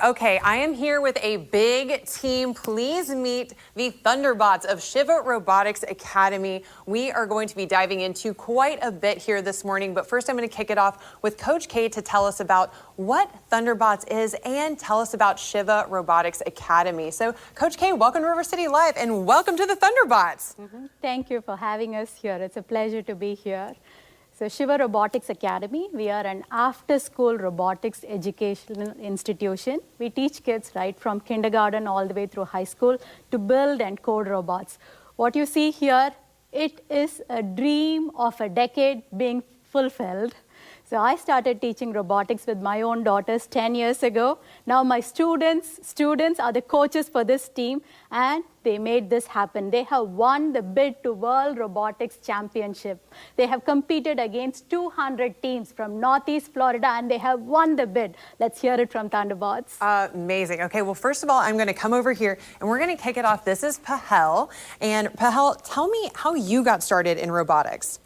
Okay, I am here with a big team. Please meet the Thunderbotz of SHIVA Robotics Academy. We are going to be diving into quite a bit here this morning, but first I'm going to kick it off with Coach K to tell us about what Thunderbotz is and tell us about SHIVA Robotics Academy. So, Coach K, welcome to River City Live and welcome to the Thunderbotz. Thank you for having us here. It's a pleasure to be here. So SHIVA Robotics Academy, we are an after-school robotics educational institution. We teach kids right from kindergarten all the way through high school to build and code robots. What you see here, it is a dream of a decade being fulfilled. So I started teaching robotics with my own daughters 10 years ago. Now my students are the coaches for this team, and they made this happen. They have won the bid to World Robotics Championship. They have competed against 200 teams from Northeast Florida, and they have won the bid. Let's hear it from Thunderbotz. Amazing. Okay, well, first of all, I'm going to come over here, and we're going to kick it off. This is Pahel. And Pahel, tell me how you got started in robotics.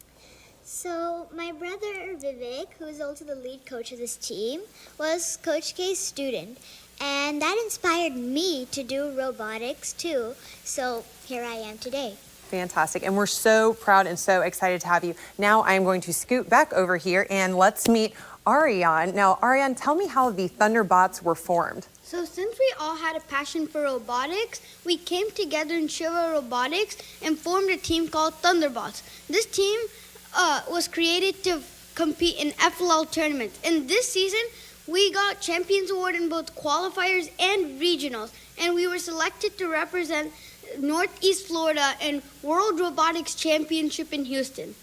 So my brother Vivek, who is also the lead coach of this team, was Coach K's student, and that inspired me to do robotics too. So here I am today. Fantastic, and we're so proud and so excited to have you. Now I'm going to scoot back over here and let's meet Ariane. Now, Ariane, tell me how the Thunderbotz were formed. So since we all had a passion for robotics, we came together in SHIVA Robotics and formed a team called Thunderbotz. This team was created to compete in FLL tournaments. And this season, we got Champions Award in both qualifiers and regionals. And we were selected to represent Northeast Florida in World Robotics Championship in Houston.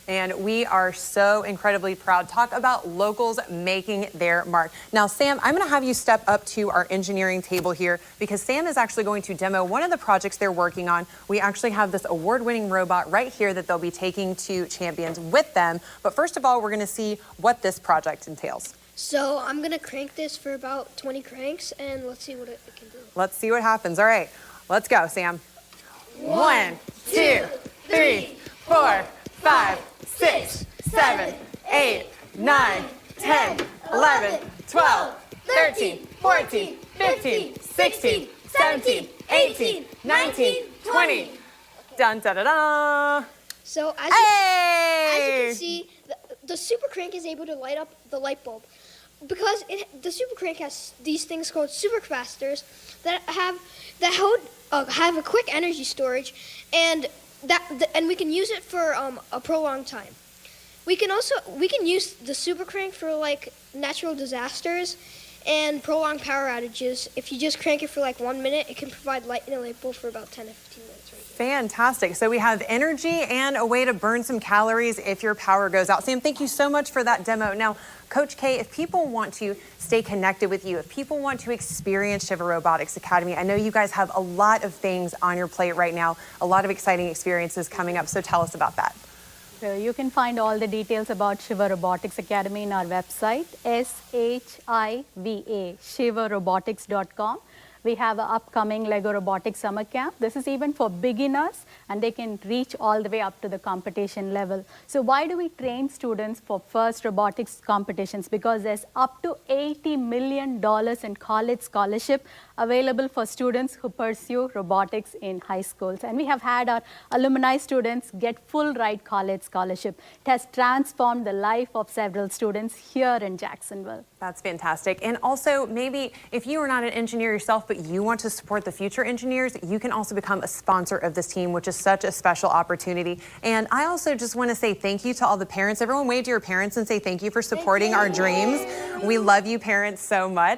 And we are so incredibly proud. Talk about locals making their mark. Now, Sam, I'm going to have you step up to our engineering table here because Sam is actually going to demo one of the projects they're working on. We actually have this award-winning robot right here that they'll be taking to champions with them. But first of all, we're going to see what this project entails. So I'm going to crank this for about 20 cranks, and let's see what it can do. Let's see what happens. All right, let's go, Sam. 1, 2, 3, 4, 5, 6, 7, 8, 9, 10, 11, 12, 13, 14, 15, 16, 17, 18, 19, 20. Dun, da, da, da. So as you can see, the super crank is able to light up the light bulb because the super crank has these things called supercapacitors that have a quick energy storage, and we can use it for a prolonged time. We can use the super crank for like natural disasters and prolonged power outages. If you just crank it for like 1 minute, it can provide light in a light bulb for about 10 to 15 minutes. Right? Fantastic. So we have energy and a way to burn some calories if your power goes out. Sam, thank you so much for that demo. Now, Coach K, if people want to stay connected with you, if people want to experience SHIVA Robotics Academy, I know you guys have a lot of things on your plate right now, a lot of exciting experiences coming up. So tell us about that. So you can find all the details about SHIVA Robotics Academy in our website, SHIVA, shivarobotics.com. We have an upcoming Lego Robotics Summer Camp. This is even for beginners, and they can reach all the way up to the competition level. So why do we train students for first robotics competitions? Because there's up to $80 million in college scholarship available for students who pursue robotics in high schools. And we have had our alumni students get full ride college scholarship. It has transformed the life of several students here in Jacksonville. That's fantastic. And also, maybe if you are not an engineer yourself, but you want to support the future engineers, you can also become a sponsor of this team, which is such a special opportunity. And I also just want to say thank you to all the parents. Everyone wave to your parents and say thank you for supporting our dreams. We love you, parents, so much.